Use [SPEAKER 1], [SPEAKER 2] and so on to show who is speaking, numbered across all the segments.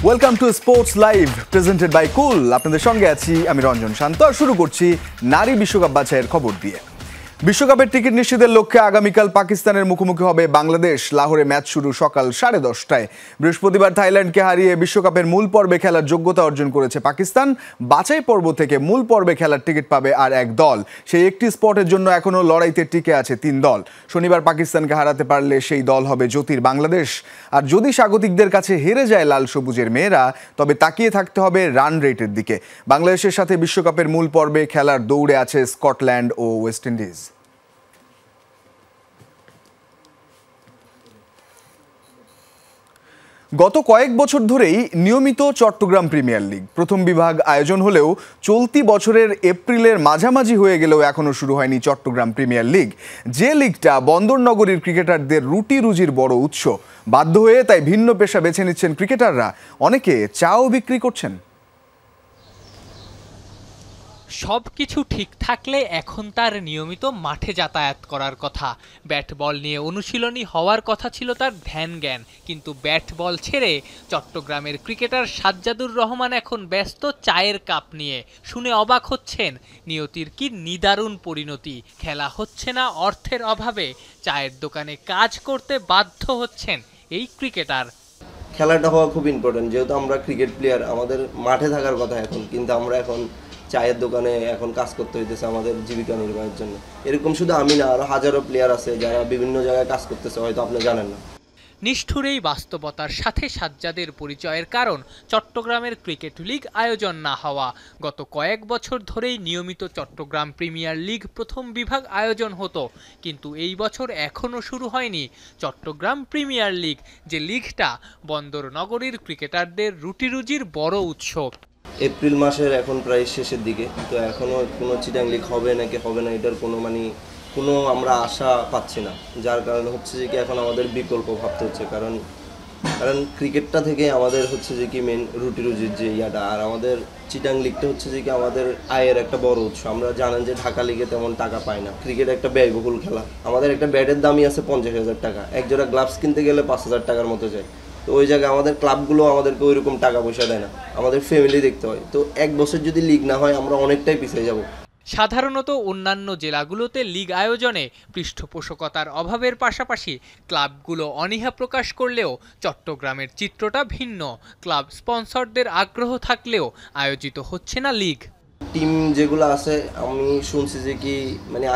[SPEAKER 1] Welcome to sports live presented by cool. আপনাদের সঙ্গে আছি আমি রঞ্জন শান্ত। শুরু করছি নারী বিশ্বকাপ বাছাইয়ের খবর দিয়ে। বিশ্বকাপের টিকিট নিশ্চিতের লক্ষ্যে আগামীকাল পাকিস্তানের মুখোমুখি হবে বাংলাদেশ। লাহোরে ম্যাচ শুরু সকাল 10:30টায়। বৃহস্পতিবার থাইল্যান্ডকে হারিয়ে বিশ্বকাপের মূল পর্বে খেলার যোগ্যতা অর্জন করেছে পাকিস্তান। বাছাই পর্ব থেকে মূল পর্বে খেলার টিকিট পাবে আর এক দল। সেই একটি স্পটের জন্য এখনও লড়াইতে টিকে আছে 3 দল। শনিবার পাকিস্তানকে হারাতে পারলে সেই দল হবে জ্যোতির বাংলাদেশ। আর যদি স্বাগতিকদের কাছে হেরে যায় লাল সবুজের মেয়েরা, তবে তাকিয়ে থাকতে হবে রান রেটের দিকে। বাংলাদেশের সাথে বিশ্বকাপের মূল পর্বে খেলার দৌড়ে আছে স্কটল্যান্ড ও ওয়েস্ট ইন্ডিজ। গত কয়েক বছর ধরেই নিয়মিত চট্টগ্রাম প্রিমিয়ার লিগ প্রথম বিভাগ আয়োজন হলেও চলতি বছরের এপ্রিলের মাঝামাঝি হয়ে গেলেও এখনও শুরু হয়নি চট্টগ্রাম প্রিমিয়ার লিগ, যে লিগটা বন্দরনগরীর ক্রিকেটারদের রুটি রুজির বড় উৎস। বাধ্য হয়ে তাই ভিন্ন পেশা বেছে নিচ্ছেন ক্রিকেটাররা, অনেকে চাও বিক্রি করছেন।
[SPEAKER 2] সব কিছু ঠিক থাকলে এখন তার নিয়মিত মাঠে যাতায়াত করার কথা। ব্যাট বল নিয়ে অনুশীলনী হওয়ার কথা ছিল তার ধ্যান জ্ঞান, কিন্তু ব্যাট বল ছেড়ে চট্টগ্রামের ক্রিকেটার সাজ্জাদুর রহমান এখন ব্যস্ত চায়ের কাপ নিয়ে। শুনে অবাক হচ্ছেন, নিয়তির কি নিদারুণ পরিণতি। খেলা হচ্ছে না অর্থের অভাবে, চায়ের দোকানে কাজ করতে বাধ্য হচ্ছেন এই ক্রিকেটার।
[SPEAKER 3] খেলাটা হওয়া খুব ইম্পর্টেন্ট, যেহেতু আমরা ক্রিকেট প্লেয়ার, আমাদের মাঠে থাকার কথা এখন, কিন্তু আমরা এখন চায়ের দোকানে এখন কাজ করতে হইতেছে আমাদের জীবিকা নির্বাহের জন্য। এরকম শুধু আমি না, আরো হাজারো প্লেয়ার আছে যারা বিভিন্ন জায়গায় কাজ করতেছে, হয়তো আপনি জানেন না।
[SPEAKER 2] নিষ্ঠুর এই বাস্তবতার সাথে সাজ্জাদের পরিচয়ের কারণ চট্টগ্রামের ক্রিকেট লিগ আয়োজন না হওয়া। গত কয়েক বছর ধরেই নিয়মিত চট্টগ্রাম প্রিমিয়ার লিগ প্রথম বিভাগ আয়োজন হতো, কিন্তু এই বছর এখনও শুরু হয়নি চট্টগ্রাম প্রিমিয়ার লিগ, যে লিগটা বন্দর নগরীর ক্রিকেটারদের রুটি রুজির বড় উৎস।
[SPEAKER 3] এপ্রিল মাসের এখন প্রায় শেষের দিকে, তো এখনও কোনো চিটাং লিগ হবে নাকি হবে না এটার কোনো আমরা আশা পাচ্ছি না। যার কারণে হচ্ছে যে কি এখন আমাদের বিকল্প ভাবতে হচ্ছে, কারণ ক্রিকেটটা থেকে আমাদের হচ্ছে যে কি মেন রুটি রুজির যে ইয়াটা, আর আমাদের চিটাং লিগটা হচ্ছে যে কি আমাদের আয়ের একটা বড় উৎস। আমরা জানেন যে ঢাকা লিগে তেমন টাকা পাই না, ক্রিকেট একটা ব্যয়বহুল খেলা। আমাদের একটা ব্যাটের দামই আছে 50,000 টাকা, এক জোড়া গ্লাভস কিনতে গেলে 5,000 টাকার মতো যায়। তো ওই জায়গায় আমাদের ক্লাবগুলো আমাদেরকে ওই রকম টাকা পয়সা দেয় না, আমাদের ফ্যামিলি দেখতে হয়। তো এক বছর যদি লিগ না হয় আমরা অনেকটাই পিছিয়ে যাব।
[SPEAKER 2] সাধারণত অন্যান্য জেলাগুলোতে লিগ আয়োজনে পৃষ্ঠপোষকতার অভাবের পাশাপাশি ক্লাবগুলো অনীহা প্রকাশ করলেও চট্টগ্রামের চিত্রটা ভিন্ন। ক্লাব স্পন্সরদের আগ্রহ থাকলেও আয়োজিত হচ্ছে না লিগ।
[SPEAKER 3] টিম যেগুলো আছে, আমি শুনছি যে কি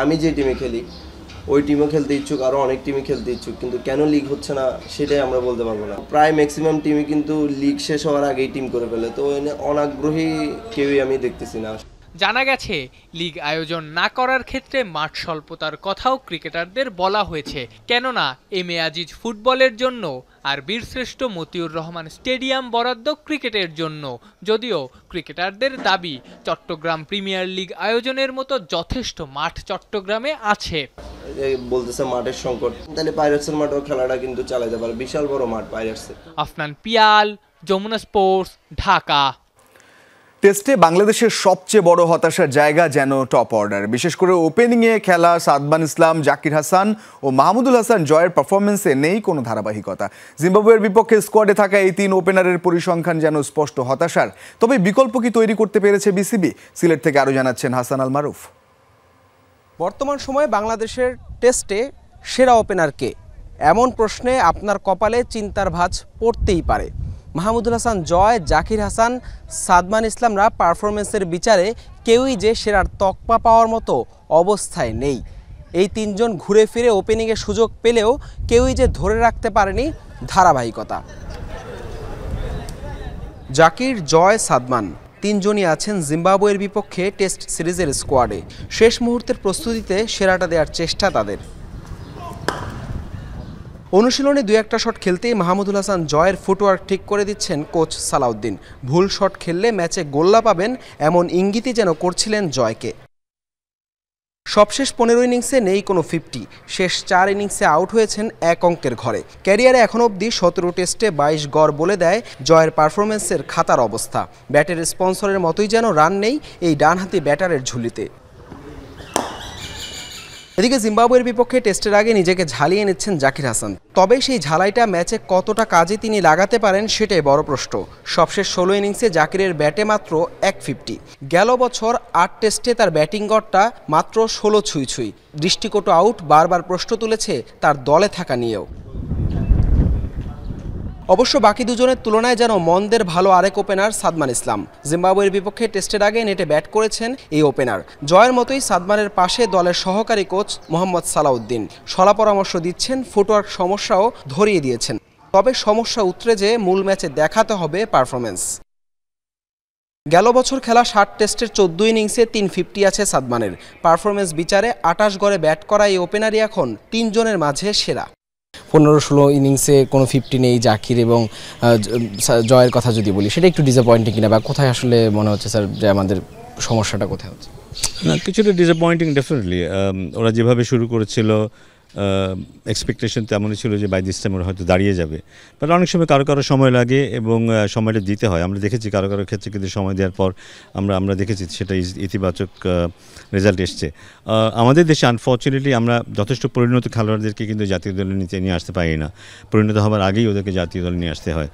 [SPEAKER 3] আমি যে টিমে খেলি ওই টিমও খেলতে ইচ্ছুক, আরও অনেক টিমই খেলতে ইচ্ছুক, কিন্তু কেন লিগ হচ্ছে না সেটাই আমরা বলতে পারবো না। প্রায় ম্যাক্সিমাম টিমই কিন্তু লিগ শেষ হওয়ার আগেই টিম করে ফেলে, তো অনাগ্রহী কেউই আমি দেখতেছি না।
[SPEAKER 2] জানা গেছে, লিগ আয়োজন না করার ক্ষেত্রে মাঠ স্বল্পতার কথাও ক্রিকেটারদের বলা হয়েছে। কেননা এম এ আজিজ ফুটবলের জন্য আর বীরশ্রেষ্ঠ মতিউর রহমান স্টেডিয়াম বরাদ্দ ক্রিকেটের জন্য। যদিও ক্রিকেটারদের দাবি চট্টগ্রাম প্রিমিয়ার লিগ আয়োজনের মতো যথেষ্ট মাঠ চট্টগ্রামে আছে।
[SPEAKER 3] বলতেছে মাঠের সংকট, তাহলে পাইরেটসের মাঠেও খেলাটা কিন্তু চালাতে পারে, বিশাল বড় মাঠ পাইরেটসের।
[SPEAKER 2] আফনান পিয়াল, যমুনা স্পোর্টস, ঢাকা।
[SPEAKER 1] টেস্টে বাংলাদেশের সবচেয়ে বড় হতাশার জায়গা যেন টপ অর্ডার। বিশেষ করে ওপেনিংয়ে খেলা সাদমান ইসলাম, জাকির হাসান ও মাহমুদুল হাসান জয়ের পারফরমেন্সে নেই কোনো ধারাবাহিকতা। জিম্বাবুয়ের বিপক্ষে স্কোয়াডে থাকা এই 3 ওপেনারের পরিসংখ্যান যেন স্পষ্ট হতাশার। তবে বিকল্প কি তৈরি করতে পেরেছে বিসিবি? সিলেট থেকে আরও জানাচ্ছেন হাসান আল মারুফ।
[SPEAKER 4] বর্তমান সময়ে বাংলাদেশের টেস্টে সেরা ওপেনার কে, এমন প্রশ্নে আপনার কপালে চিন্তার ভাঁজ পড়তেই পারে। মাহমুদুল হাসান জয়, জাকির হাসান, সাদমান ইসলামরা পারফরমেন্সের বিচারে কেউই যে সেরার তকমা পাওয়ার মতো অবস্থায় নেই। এই 3 জন ঘুরে ফিরে ওপেনিংয়ে সুযোগ পেলেও কেউই যে ধরে রাখতে পারেনি ধারাবাহিকতা। জাকির, জয়, সাদমান 3 জনই আছেন জিম্বাবুয়ের বিপক্ষে টেস্ট সিরিজের স্কোয়াডে। শেষ মুহূর্তের প্রস্তুতিতে সেরাটা দেওয়ার চেষ্টা তাদের। অনুশীলনে 2-1টা শট খেলতেই মাহমুদুল হাসান জয়ের ফুটওয়ার্ক ঠিক করে দিচ্ছেন কোচ সালাউদ্দিন। ভুল শট খেললে ম্যাচে গোল্লা পাবেন এমন ইঙ্গিতই যেন করছিলেন জয়কে। সবশেষ 15 ইনিংসে নেই কোনো 50, শেষ 4 ইনিংসে আউট হয়েছেন 1 অঙ্কের ঘরে। ক্যারিয়ারে এখন অবধি 17 টেস্টে 22 গড় বলে দেয় জয়ের পারফরমেন্সের খাতার অবস্থা। ব্যাটের স্পন্সরের মতোই যেন রান নেই এই ডানহাতি ব্যাটারের ঝুলিতে। এদিকে জিম্বাবুয়ের বিপক্ষে টেস্টের আগে নিজেকে ঝালিয়ে নিচ্ছেন জাকির হাসান। তবে সেই ঝালাইটা ম্যাচে কতটা কাজে তিনি লাগাতে পারেন সেটাই বড় প্রশ্ন। সবশেষ 16 ইনিংসে জাকিরের ব্যাটে মাত্র 150। গেল বছর 8 টেস্টে তার ব্যাটিং গড়টা মাত্র 16 ছুঁই। দৃষ্টিকটু আউট বারবার প্রশ্ন তুলেছে তার দলে থাকা নিয়েও। অবশ্য বাকি দুজনের তুলনায় যেন মন্দের ভালো আরেক ওপেনার সাদমান ইসলাম। জিম্বাবুয়ের বিপক্ষে টেস্টের আগে নেটে ব্যাট করেছেন এই ওপেনার। জয়ের মতোই সাদমানের পাশে দলের সহকারী কোচ মোহাম্মদ সালাউদ্দিন শলা পরামর্শ দিচ্ছেন, ফুটওয়ার্ক সমস্যাও ধরিয়ে দিয়েছেন। তবে সমস্যা উতরে যে মূল ম্যাচে দেখাতে হবে পারফরমেন্স। গেল বছর খেলা 60 টেস্টের 14 ইনিংসে 350 আছে সাদমানের। পারফরমেন্স বিচারে 28 গড়ে ব্যাট করা এই ওপেনারই এখন 3 জনের মাঝে সেরা। 15-16 ইনিংসে কোনো 50 নেই জাকির এবং জয়ের কথা যদি বলি, সেটা একটু ডিসঅ্যাপয়েন্টিং কিনা, বা কোথায় আসলে মনে হচ্ছে স্যার যে আমাদের সমস্যাটা কোথায় হচ্ছে?
[SPEAKER 5] না, কিছুটা ডিসঅ্যাপয়েন্টিং ডেফিনেটলি। ওরা যেভাবে শুরু করেছিল এক্সপেকটেশন তেমনই ছিল যে বাই দিস টাইম ওরা হয়তো দাঁড়িয়ে যাবে, বাট অনেক সময় কারো কারো সময় লাগে এবং সময়টা দিতে হয়। আমরা দেখেছি কারো কারো ক্ষেত্রে কিন্তু সময় দেওয়ার পর আমরা দেখেছি সেটা ইতিবাচক রেজাল্ট এসছে। আমাদের দেশে আনফর্চুনেটলি আমরা যথেষ্ট পরিণত খেলোয়াড়দেরকে কিন্তু জাতীয় দলে নিয়ে আসতে পারি না। পরিণত হওয়ার আগেই ওদেরকে জাতীয় দলে নিয়ে আসতে হয়।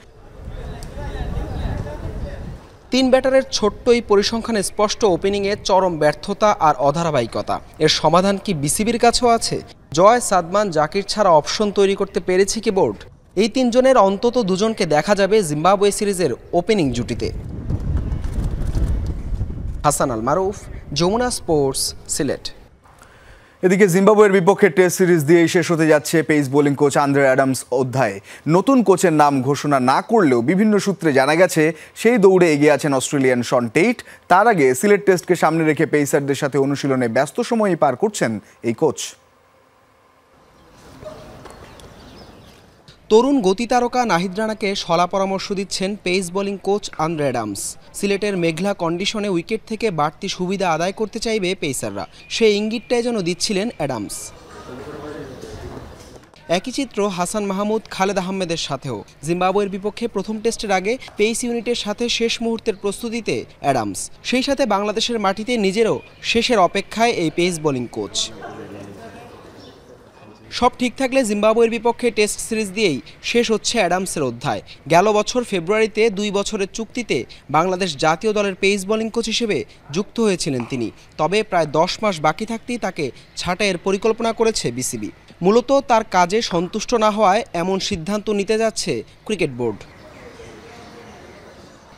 [SPEAKER 4] 3 ব্যাটারের ছোট্ট এই পরিসংখ্যানে স্পষ্ট ওপেনিংয়ে চরম ব্যর্থতা আর অধারাবাহিকতা। এর সমাধান কি বিসিবির কাছেও আছে? জয়, সাদমান, জাকির ছাড়া অপশন তৈরি করতে পেরেছে কি বোর্ড? এই 3 জনের অন্তত 2 জনকে দেখা যাবে জিম্বাবুয়ে সিরিজের ওপেনিং জুটিতে। হাসান আল মারুফ, যমুনা স্পোর্টস, সিলেট।
[SPEAKER 1] এদিকে জিম্বাবুয়ের বিপক্ষে টেস্ট সিরিজ দিয়েই শেষ হতে যাচ্ছে pace bowling coach Andre Adams অধ্যায়। নতুন কোচের নাম ঘোষণা না করলেও বিভিন্ন সূত্রে জানা গেছে সেই দৌড়ে এগিয়ে আছেন অস্ট্রেলিয়ান শন টেইট। তার আগে সিলেট টেস্টকে সামনে রেখে পেসারদের সাথে অনুশীলনে ব্যস্ত সময়ই পার করছেন এই কোচ।
[SPEAKER 4] তরুণ গতিতারকা নাহিদ রানাকে শলা পরামর্শ দিচ্ছেন pace bowling coach Andre Adams. সিলেটের মেঘলা কন্ডিশনে উইকেট থেকে বাড়তি সুবিধা আদায় করতে চাইবে পেসাররা, সেই ইঙ্গিতটাই যেন দিচ্ছিলেন অ্যাডামস। একই চিত্র হাসান মাহমুদ, খালেদ আহমেদের সাথেও। জিম্বাবুয়ের বিপক্ষে প্রথম টেস্টের আগে পেস ইউনিটের সাথে শেষ মুহূর্তের প্রস্তুতিতে অ্যাডামস, সেই সাথে বাংলাদেশের মাটিতে নিজেরও শেষের অপেক্ষায় এই পেস বোলিং কোচ। সব ঠিক থাকলে জিম্বাবুয়ের বিপক্ষে টেস্ট সিরিজ দিয়েই শেষ হচ্ছে অ্যাডামসের অধ্যায়। গেল বছর ফেব্রুয়ারিতে 2 বছরের চুক্তিতে বাংলাদেশ জাতীয় দলের পেস বোলিং কোচ হিসেবে যুক্ত হয়েছিলেন তিনি। তবে প্রায় 10 মাস বাকি থাকতেই তাকে ছাঁটাইয়ের পরিকল্পনা করেছে বিসিবি। মূলত তার কাজে সন্তুষ্ট না হওয়ায় এমন সিদ্ধান্ত নিতে যাচ্ছে ক্রিকেট বোর্ড।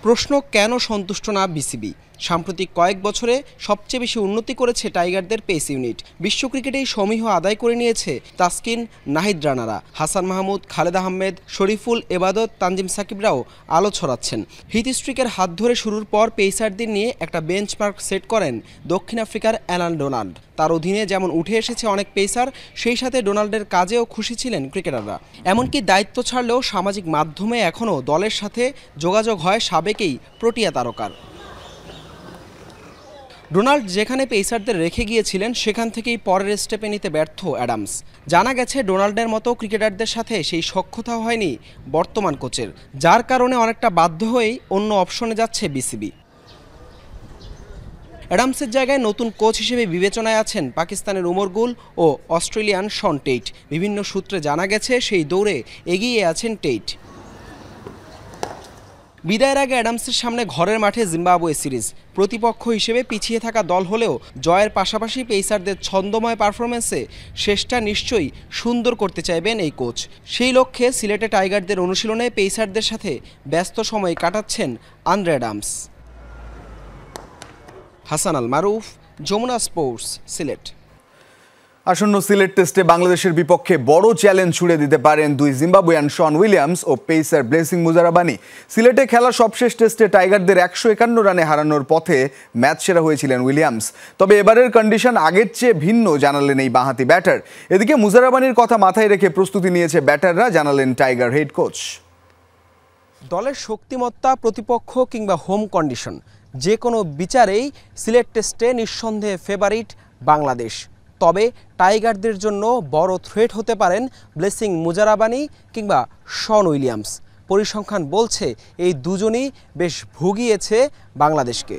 [SPEAKER 4] প্রশ্ন, কেন সন্তুষ্ট না বিসিবি? সাম্প্রতিক কয়েক বছরে সবচেয়ে বেশি উন্নতি করেছে টাইগারদের পেস ইউনিট। বিশ্ব ক্রিকেটেই সমীহ আদায় করে নিয়েছে তাসকিন, নাহিদ রানারা। হাসান মাহমুদ, খালেদ আহমেদ, শরীফুল, এবাদত, তানজিম সাকিবরাও আলো ছড়াচ্ছেন। হিট স্ট্রিকের হাত ধরে শুরুর পর পেসারদের নিয়ে একটা বেঞ্চমার্ক সেট করেন দক্ষিণ আফ্রিকার অ্যালান ডোনাল্ড। তার অধীনে যেমন উঠে এসেছে অনেক পেসার, সেই সাথে ডোনাল্ডের কাজেও খুশি ছিলেন ক্রিকেটাররা। এমনকি দায়িত্ব ছাড়লেও সামাজিক মাধ্যমে এখনও দলের সাথে যোগাযোগ হয় সাবেকেই প্রোটিয়া তারকার। ডোনাল্ড যেখানে পেসারদের রেখে গিয়েছিলেন সেখান থেকেই পরের স্টেপে নিতে ব্যর্থ অ্যাডামস। জানা গেছে ডোনাল্ডের মতো ক্রিকেটারদের সাথে সেই সখ্যতা হয়নি বর্তমান কোচের, যার কারণে অনেকটা বাধ্য হয়েই অন্য অপশনে যাচ্ছে বিসিবি। অ্যাডামসের জায়গায় নতুন কোচ হিসেবে বিবেচনায় আছেন পাকিস্তানের উমর গুল ও অস্ট্রেলিয়ান শন টেইট। বিভিন্ন সূত্রে জানা গেছে সেই দৌড়ে এগিয়ে আছেন টেইট। বিদায়ের আগে অ্যাডামসের সামনে ঘরের মাঠে জিম্বাবুয়ে সিরিজ। প্রতিপক্ষ হিসেবে পিছিয়ে থাকা দল হলেও জয়ের পাশাপাশি পেসারদের ছন্দময় পারফরমেন্সে শেষটা নিশ্চয়ই সুন্দর করতে চাইবেন এই কোচ। সেই লক্ষ্যে সিলেটে টাইগারদের অনুশীলনে পেসারদের সাথে ব্যস্ত সময় কাটাচ্ছেন Andre Adams. Hasan Al Maruf, Jamuna sports, Sylhet.
[SPEAKER 1] আসন্ন সিলেট টেস্টে বাংলাদেশের বিপক্ষে বড় চ্যালেঞ্জ ছুড়ে দিতে পারেন 2 জিম্বাবুয়ান শন উইলিয়ামস ও পেসার ব্লেসিং মুজারাবানি। সিলেটে খেলা সবশেষ টেস্টে টাইগারদের 151 রানে হারানোর পথে ম্যাচ সেরা হয়েছিলেন উইলিয়ামস। তবে এবারের কন্ডিশন আগের চেয়ে ভিন্ন জানালেন এই বাঁহাতি ব্যাটার। এদিকে মুজারাবানির কথা মাথায় রেখে প্রস্তুতি নিয়েছে ব্যাটাররা, জানালেন টাইগার হেড কোচ।
[SPEAKER 4] দলের শক্তিমত্তা, প্রতিপক্ষ কিংবা হোম কন্ডিশন, যে কোনো বিচারেই সিলেট টেস্টে নিঃসন্দেহে ফেভারিট বাংলাদেশ। তবে টাইগারদের জন্য বড় থ্রেট হতে পারেন ব্লেসিং মুজারাবানি কিংবা শন উইলিয়ামস। পরিসংখ্যান বলছে এই দুজনই বেশ ভুগিয়েছে বাংলাদেশকে।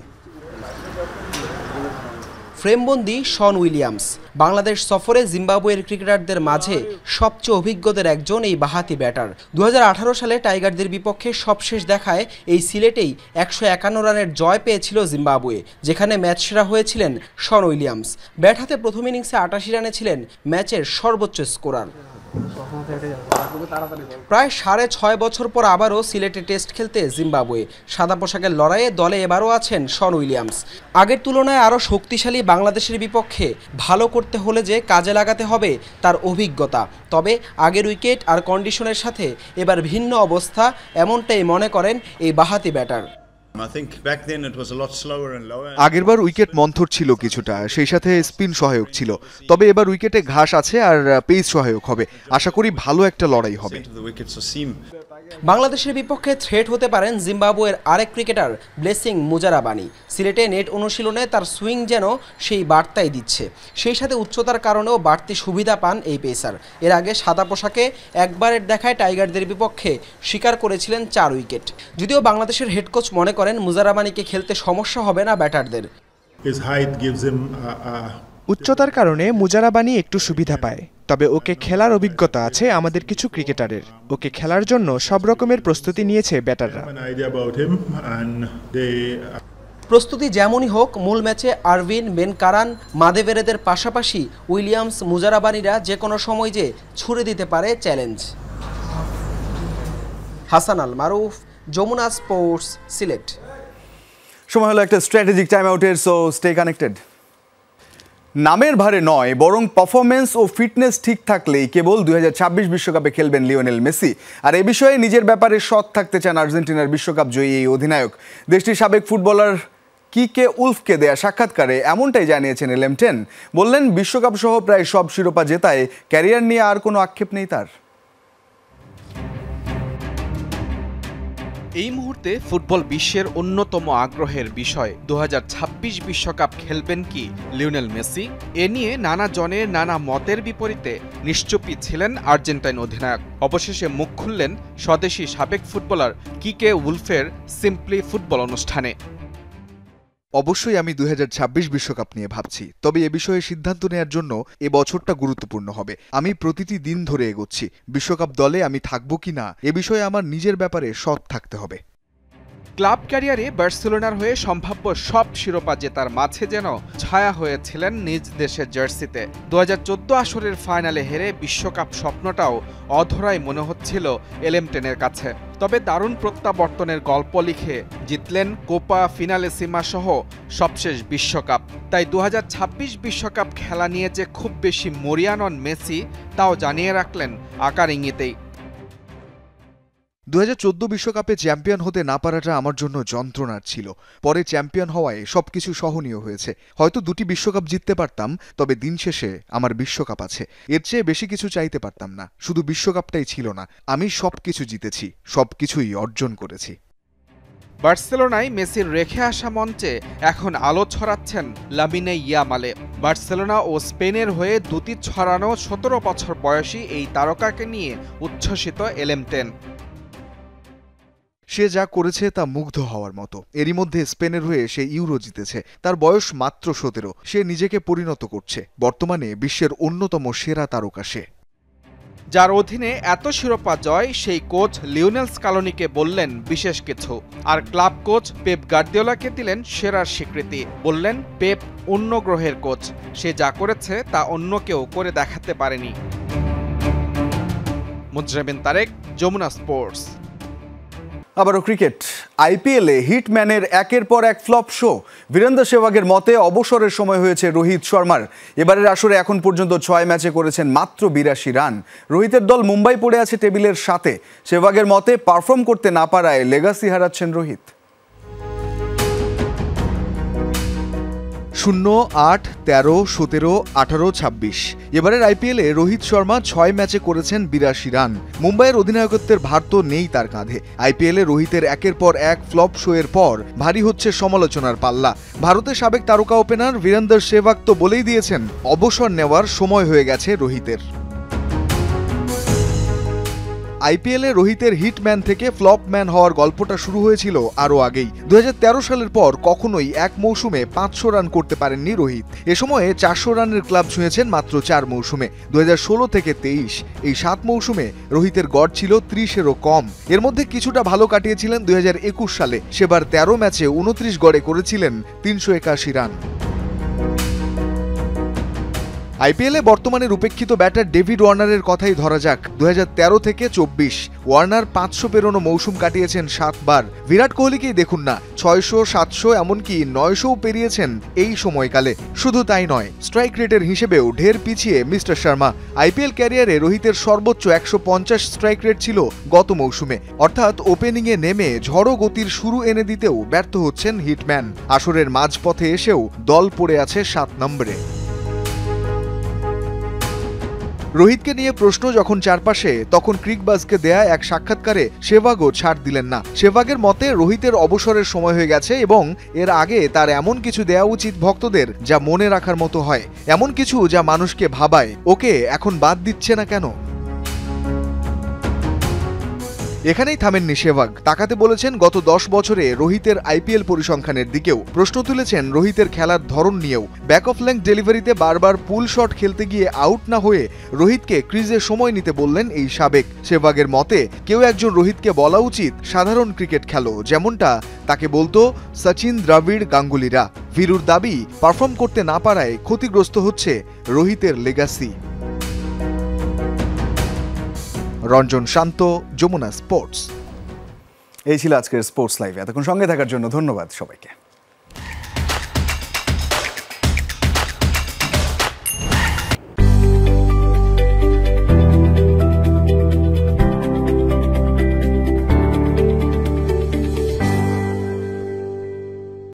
[SPEAKER 4] ফ্রেমবন্দি শন উইলিয়ামস। বাংলাদেশ সফরে জিম্বাবুয়ের ক্রিকেটারদের মাঝে সবচেয়ে অভিজ্ঞদের একজন এই বাঁহাতি ব্যাটার। 2018 সালে টাইগারদের বিপক্ষে সবশেষ দেখায় এই সিলেটেই 151 রানের জয় পেয়েছিল জিম্বাবুয়ে, যেখানে ম্যাচ সেরা হয়েছিলেন শন উইলিয়ামস। ব্যাট হাতে প্রথম ইনিংসে 88 রানে ছিলেন ম্যাচের সর্বোচ্চ স্কোরার। প্রায় 6.5 বছর পর আবারও সিলেটে টেস্ট খেলতে জিম্বাবুয়ে। সাদা পোশাকের লড়াইয়ে দলে এবারও আছেন শন উইলিয়ামস। আগের তুলনায় আরও শক্তিশালী বাংলাদেশের বিপক্ষে ভালো করতে হলে যে কাজে লাগাতে হবে তার অভিজ্ঞতা। তবে আগের উইকেট আর কন্ডিশনের সাথে এবার ভিন্ন অবস্থা, এমনটাই মনে করেন এই বাঁহাতি ব্যাটার।
[SPEAKER 1] আগেরবার উইকেট মন্থর ছিল কিছুটা, সেই সাথে স্পিন সহায়ক ছিল। তবে এবার উইকেটে ঘাস আছে আর পেস সহায়ক হবে। আশা করি ভালো একটা লড়াই হবে।
[SPEAKER 4] বাংলাদেশের বিপক্ষে থ্রেট হতে পারেন জিম্বাবুয়ের আরেক ক্রিকেটার ব্লেসিং মুজারাবানি। সিলেটে নেট অনুশীলনে তার সুইং যেন সেই বার্তাই দিচ্ছে। সেই সাথে উচ্চতার কারণেও বাড়তি সুবিধা পান এই পেসার। এর আগে সাদা পোশাকে একবারের দেখায় টাইগারদের বিপক্ষে শিকার করেছিলেন 4 উইকেট। যদিও বাংলাদেশের হেড কোচ মনে করেন মুজারাবানিকে খেলতে সমস্যা হবে না ব্যাটারদের।
[SPEAKER 6] উচ্চতার কারণে মুজারাবানি একটু সুবিধা পায়, তবে ওকে খেলার অভিজ্ঞতা আছে আমাদের কিছু ক্রিকেটারের। ওকে খেলার জন্য সব রকমের প্রস্তুতি নিয়েছে ব্যাটাররা।
[SPEAKER 4] প্রস্তুতি যেমনই হোক, মূল ম্যাচে আরভিন, বেন কারান, মাদেভেরেদের পাশাপাশি উইলিয়ামস, মুজারাবানিরা যে কোনো সময় যে ছুড়ে দিতে পারে চ্যালেঞ্জ। হাসান আল মারুফ, যমুনা স্পোর্টস, সিলেট।
[SPEAKER 1] সময় হলো একটা স্ট্র্যাটেজিক টাইম আউটের, সো স্টে কানেক্টেড। নামের ভারে নয়, বরং পারফরমেন্স ও ফিটনেস ঠিক থাকলেই কেবল 2026 বিশ্বকাপে খেলবেন লিওনেল মেসি। আর এ বিষয়ে নিজের ব্যাপারে সৎ থাকতে চান আর্জেন্টিনার বিশ্বকাপ জয়ী এই অধিনায়ক। দেশটির সাবেক ফুটবলার কিকে উলফকে দেয়া সাক্ষাৎকারে এমনটাই জানিয়েছেন এলএম10। বললেন, বিশ্বকাপ সহ প্রায় সব শিরোপা জেতায় ক্যারিয়ার নিয়ে আর কোনো আক্ষেপ নেই তার।
[SPEAKER 7] এই মুহূর্তে ফুটবল বিশ্বের অন্যতম আগ্রহের বিষয় 2026 বিশ্বকাপ খেলবেন কি লিওনেল মেসি। এ নিয়ে নানা জনের নানা মতের বিপরীতে নিশ্চুপই ছিলেন আর্জেন্টাইন অধিনায়ক। অবশেষে মুখ খুললেন স্বদেশি সাবেক ফুটবলার কিকে উলফের সিম্পলি ফুটবল অনুষ্ঠানে।
[SPEAKER 1] অবশ্যই আমি 2026 বিশ্বকাপ নিয়ে ভাবছি, তবে এ বিষয়ে সিদ্ধান্ত নেওয়ার জন্য এ বছরটা গুরুত্বপূর্ণ হবে। আমি প্রতিটি দিন ধরে এগোচ্ছি। বিশ্বকাপ দলে আমি থাকবো কি না এ বিষয়ে আমার নিজের ব্যাপারে সৎ থাকতে হবে।
[SPEAKER 7] ক্লাব ক্যারিয়ারে বার্সেলোনার হয়ে সম্ভাব্য সব শিরোপা জেতার মাঝে যেন ছায়া হয়েছিলেন নিজ দেশের জার্সিতে। 2014 আসরের ফাইনালে হেরে বিশ্বকাপ স্বপ্নটাও অধরাই মনে হচ্ছিল এলএম10-এর কাছে। তবে দারুণ প্রত্যাবর্তনের গল্প লিখে জিতলেন কোপা, ফিনালেসিমা সহ সবশেষ বিশ্বকাপ। তাই 2026 বিশ্বকাপ খেলা নিয়ে যে খুব বেশি মরিয়া নন মেসি, তাও জানিয়ে রাখলেন আকার ইঙ্গিতেই।
[SPEAKER 1] 2014 বিশ্বকাপে চ্যাম্পিয়ন হতে না পারাটা আমার জন্য যন্ত্রণার ছিল। পরে চ্যাম্পিয়ন হওয়ায় সবকিছু সহনীয় হয়েছে। হয়তো 2টি বিশ্বকাপ জিততে পারতাম, তবে দিন শেষে আমার বিশ্বকাপ আছে। এর চেয়ে বেশি কিছু চাইতে পারতাম না। শুধু বিশ্বকাপটাই ছিল না, আমি সবকিছু জিতেছি, সবকিছুই অর্জন করেছি।
[SPEAKER 7] বার্সেলোনায় মেসির রেখে আসা মঞ্চে এখন আলো ছড়াচ্ছেন লামিনে ইয়ামালে। বার্সেলোনা ও স্পেনের হয়ে দুটি ছড়ানো 17 বছর বয়সী এই তারকাকে নিয়ে উচ্ছ্বসিত এলএম10।
[SPEAKER 1] সে যা করেছে তা মুগ্ধ হওয়ার মতো। এরই মধ্যে স্পেনের হয়ে সে ইউরো জিতেছে। তার বয়স মাত্র 17। সে নিজেকে পরিণত করছে বর্তমানে বিশ্বের অন্যতম সেরা তারকা সে।
[SPEAKER 7] যার অধীনে এত শিরোপা জয়, সেই কোচ লিওনেল স্কালোনিকে বললেন বিশেষ কিছু। আর ক্লাব কোচ পেপ গার্দিওলাকে দিলেন সেরার স্বীকৃতি। বললেন, পেপ অন্য গ্রহের কোচ, সে যা করেছে তা অন্য কেউ করে দেখাতে পারেনি। মুজরাবিন তারেক, যমুনা স্পোর্টস।
[SPEAKER 1] আবারও ক্রিকেট। আইপিএলে হিটম্যানের একের পর এক ফ্লপ শো। বীরেন্দ্র সেহবাগের মতে অবসরের সময় হয়েছে রোহিত শর্মার। এবারের আসরে এখন পর্যন্ত 6 ম্যাচে করেছেন মাত্র 82 রান। রোহিতের দল মুম্বাই পড়ে আছে টেবিলের 7-এ। সেহবাগের মতে পারফর্ম করতে না পারায় লেগাসি হারাচ্ছেন রোহিত। 0, 8, 13, 17, 18, 26 এবারের আইপিএলে রোহিত শর্মা 6 ম্যাচে করেছেন 82 রান। মুম্বাইয়ের অধিনায়কত্বের ভার তো নেই তার কাঁধে। আইপিএলে রোহিতের একের পর এক ফ্লপ শো এর পর ভারী হচ্ছে সমালোচনার পাল্লা। ভারতের সাবেক তারকা ওপেনার বীরেন্দ্র সেহবাগ তো বলেই দিয়েছেন অবসর নেওয়ার সময় হয়ে গেছে রোহিতের।
[SPEAKER 8] আইপিএলে রোহিতের হিটম্যান থেকে ফ্লপম্যান হওয়ার গল্পটা শুরু হয়েছিল আরও আগেই। 2013 সালের পর কখনোই এক মৌসুমে 500 রান করতে পারেননি রোহিত। এ সময়ে 400 রানের ক্লাব ছুঁয়েছেন মাত্র 4 মৌসুমে। 2016 থেকে 23 এই 7 মৌসুমে রোহিতের গড় ছিল 30-এরও কম। এর মধ্যে কিছুটা ভালো কাটিয়েছিলেন 2021 সালে, সেবার 13 ম্যাচে 29 গড়ে করেছিলেন 381 রান। আইপিএলে বর্তমানের উপেক্ষিত ব্যাটার ডেভিড ওয়ার্নারের কথাই ধরা যাক। 2013 থেকে 24 ওয়ার্নার 500 পেরোনো মৌসুম কাটিয়েছেন 7 বার। বিরাট কোহলিকেই দেখুন না, 600, 700 এমনকি 900ও পেরিয়েছেন এই সময়কালে। শুধু তাই নয়, স্ট্রাইক রেটের হিসেবেও ঢের পিছিয়ে মিস্টার শর্মা। আইপিএল ক্যারিয়ারে রোহিতের সর্বোচ্চ 150 স্ট্রাইক রেট ছিল গত মৌসুমে। অর্থাৎ ওপেনিংয়ে নেমে ঝড়ো গতির শুরু এনে দিতেও ব্যর্থ হচ্ছেন হিটম্যান। আসরের মাঝপথে এসেও দল পড়ে আছে 7 নম্বরে। রোহিতকে নিয়ে প্রশ্ন যখন চারপাশে, তখন ক্রিকবাজকে দেয়া এক সাক্ষাৎকারে সেহবাগও ছাড় দিলেন না। সেহবাগের মতে রোহিতের অবসরের সময় হয়ে গেছে এবং এর আগে তার এমন কিছু দেয়া উচিত ভক্তদের যা মনে রাখার মতো হয়, এমন কিছু যা মানুষকে ভাবায়। ওকে এখন বাদ দিচ্ছে না কেন? এখানেই থামেননি সেহবাগ। তাকাতে বলেছেন গত 10 বছরে রোহিতের আইপিএল পরিসংখ্যানের দিকেও। প্রশ্ন তুলেছেন রোহিতের খেলার ধরন নিয়েও। ব্যাক অফ লেংথ ডেলিভারিতে বারবার পুল শট খেলতে গিয়ে আউট না হয়ে রোহিতকে ক্রিজে সময় নিতে বললেন এই সাবেক। সেহবাগের মতে কেউ একজন রোহিতকে বলা উচিত সাধারণ ক্রিকেট খেলো, যেমনটা তাকে বলতো সচিন, দ্রাবিড়, গাঙ্গুলিরা। ভিরুর দাবি পারফর্ম করতে না পারায় ক্ষতিগ্রস্ত হচ্ছে রোহিতের লেগাসি। রঞ্জন শান্ত, যমুনা স্পোর্টস।
[SPEAKER 1] এই ছিল আজকের স্পোর্টস লাইভ। এতক্ষণ সঙ্গে থাকার জন্য ধন্যবাদ সবাইকে।